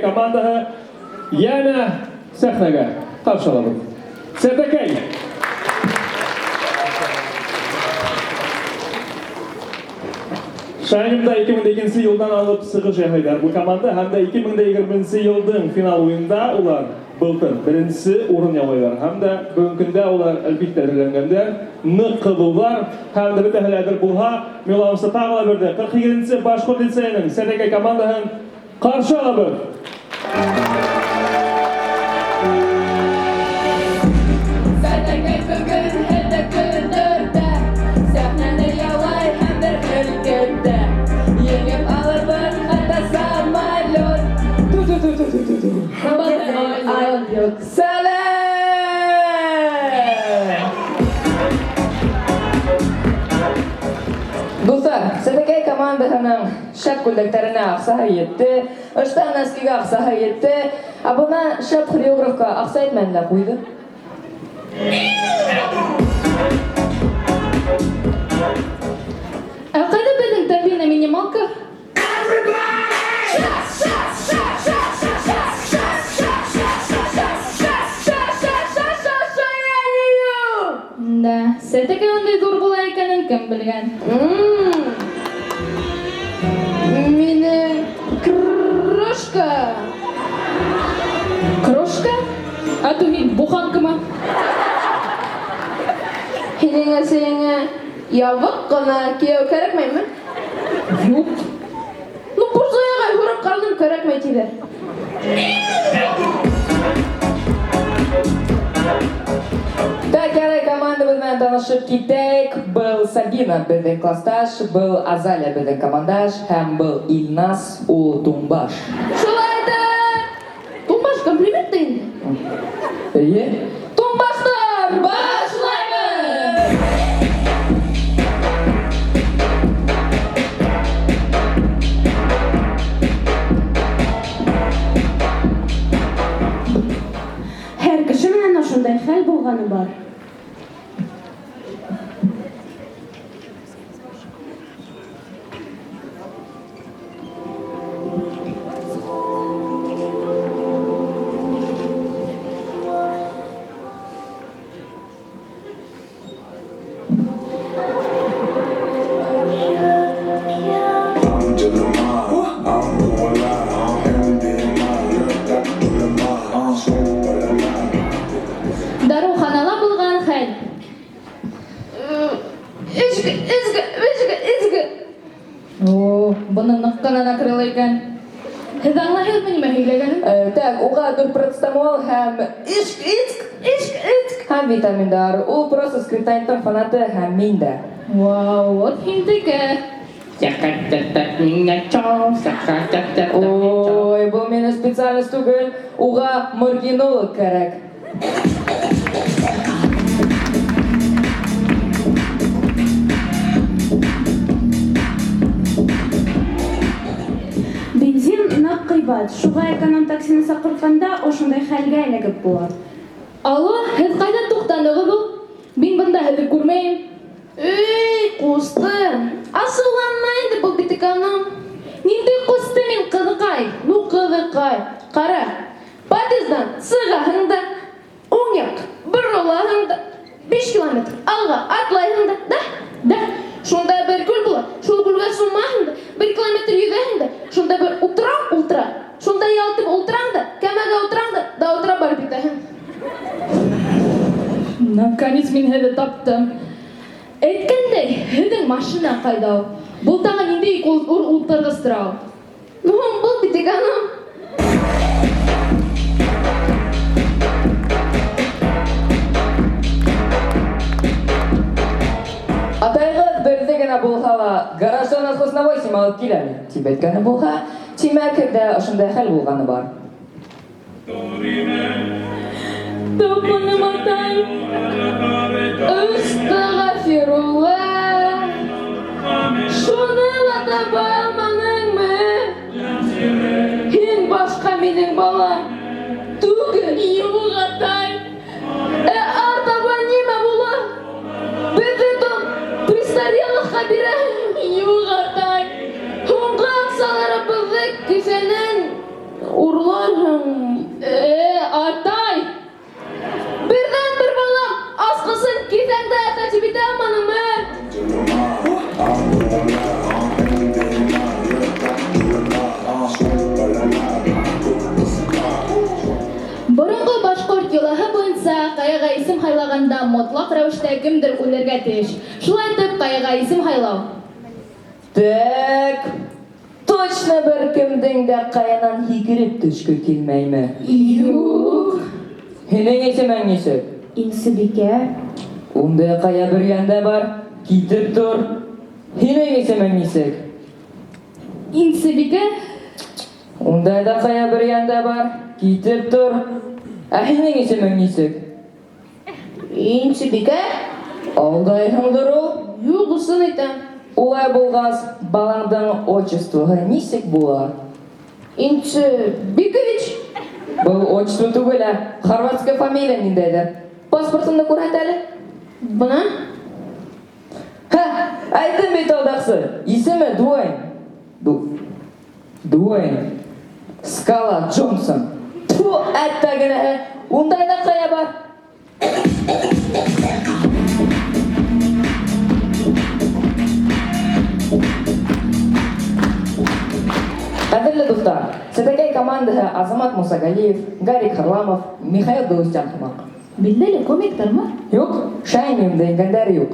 Командаһы yana сәхнәгә каршы алабыз. Сәтәкәй. Шаяниумда 2002 елдан алып сыгыш яһыйлар. Бу команда һәм дә 2020 елдың финал уенында улар былтыр беренче урын яулыйлар. Һәм дә бүгенге көндә улар әлбиттә әзерләнгәндәр, нык кылулар һәм дә бөтәһеләдер булһа, миламсы тагыла бердә 42-нче башҡорт лицейының Сәтәкәй командаһын каршы алабыз. Сәтәкәй бүгін һәдә көндөрдә, сәхнәне яулай һәм бер өлкәдә. Еңеп алырбыз хәтта самолет. Сәләм! Дуслар, Сәтәкәй командаһының шәп күлдәктәренә аҡсаһы етте, ыштан носкига аҡсаһы етте, ә бына шәп хореографка аҡса етмәне ҡуйҙы. Ә ҡайҙа беҙҙең тәбиғи минималка? Да, Сәтәкәй ундай ҙур була икәнен кем белгән? Минең крошка. Крошка? А то мин буханкамы? Һинең әсәйеңә ябыҡ ҡына кейәү кәрәкмәйме? Юҡ. Ну, бурсаяға һурап ҡарным кәрәкмәй тиҙәр. Кәрәк командабыҙ менән танышып китәйек. Был Сабина беҙҙең класташ, был Азалия беҙҙең командаш, һәм был Илнас, ул Тумбаш. Шулай да! Тумбаш комплимент та инде. Эйе. Тумбаштар, башлайбыҙ! Һәр кеше менән ошондай хәл булғаны бар. Даруханала булған хәл. Изге. О, быны ныҡ ҡына накрыла икән. Һеҙ аңлайһығыҙмы нимә һөйләгәнен? Так, уға дурпроцетамол һәм һәм витаминдар. Ул просто скриптониттың фанаты һәм мин дә. Вау, вот һиндеке. Ой, был менә специальность түгел, уға маргинолог кәрәк. Бензин ныҡ ҡыйбат. Шуға эконом таксины саҡырғанда ошондай хәлгә эләгеп була. Алло, һеҙ ҡайҙа туҡтанығыҙ ул? Мин бында һеҙҙе күрмәйем. Эй, ҡустым, асыуланма инде был бит эконом. Ниндәй ҡусты мин, ҡыҙыҡай? Ну, ҡыҙыҡай, ҡара, подъездан сығаһың да, уң яҡ боролаһың да, 5 километр алға атлайһың да. Шунда бер күл була, шул күлгә сумаһың да, 1 километр йөҙәһең да, шунда бер ултыра, шунда ялтып ултыраң да, кәмәгә ултыраң да ултыра барып итәһең. Наконец мин һеҙҙе таптым. Әйткәндәй, һеҙҙең машина ҡайҙа ул? Был тағы ниндәй ултырғыстыр ул? Ну, был бит эконом. Атайғыз берҙе генә булһа ла, гараждан отхозна 8 алып киләме? Тип әйткәне булһа, тимәк һеҙҙә ошондай хәл булғаны бар. Тапаным атай. Астағфирулла. Шуны ла таба алманыңмы? Һин башҡа минең балам түгел. Юҡ, атай. Артабан нимә була? Беҙҙе престарелыхҡа бирәһең. Юҡ, атай. Һуңғы аҡсаларыбыҙҙы кеҫәнән урлай. Атай! Birden bir balam, askısın kizende ata cibide amanın mı? Борынгы башҡорт йолаһы буйынса ҡайыға исем һайлағанда мотлаҡ рәүештә кемдер үлергә тейеш. Шулай итеп, ҡайыға исем һайлау. Так, точно бер кемдең дә ҡаянан һикереп төшкө килмәйме? Юҡ. Һинең исемең нисек? Инсибикә. Ундай ҡая бөргәндә бар, китеп тор. Һинең исемең нисек? Инсибикә. Ундай да ҡая бөргәндә бар, китеп тор. Ә һинең исемең нисек? İnçibike? Алдайһыңдыр ул. Юк, усын итәм. Улай булғас, балаңдың отчествоһы нисек була? İnçибикович? Был отчество түгел, хорватская фамилия ниндәйҙер? Паспортыңды күрһәт әле. Buna? Ха, әйттем бит алдаҡсы. Исеме Дуэйн. Дуэйн. Скала Джонсон. Тфу, әттәгенәһе. Ундай да ҡая бар. Ҡәҙерле дуҫтар, Сәтәкәй командаһы Азамат Мусагалиев, Гарик Харламов, Михаил Галустян һымаҡ. Билдәле комиктармы? Юҡ, Шаяниум дигәндәре юҡ.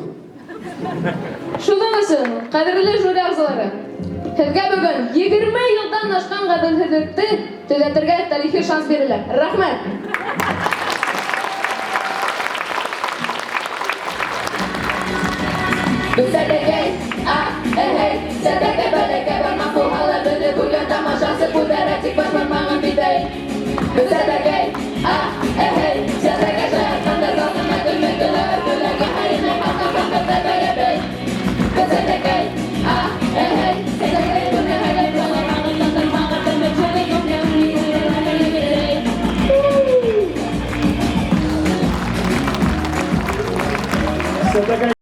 Шуның өсөн, ҡәҙерле жюри ағзалары, һеҙгә бөгөн 20 йылдан ашҡан ғәҙелһеҙлекте төҙәтергә тарихи шанс бирелә. Рәхмәт! Сәтәкәй, Сәтәкәй бәләкәй бармаҡ булһа беҙҙе бүлгән тамашасы күҙҙәрә тик башмаҡмаған бит әй. Сәтәкәй,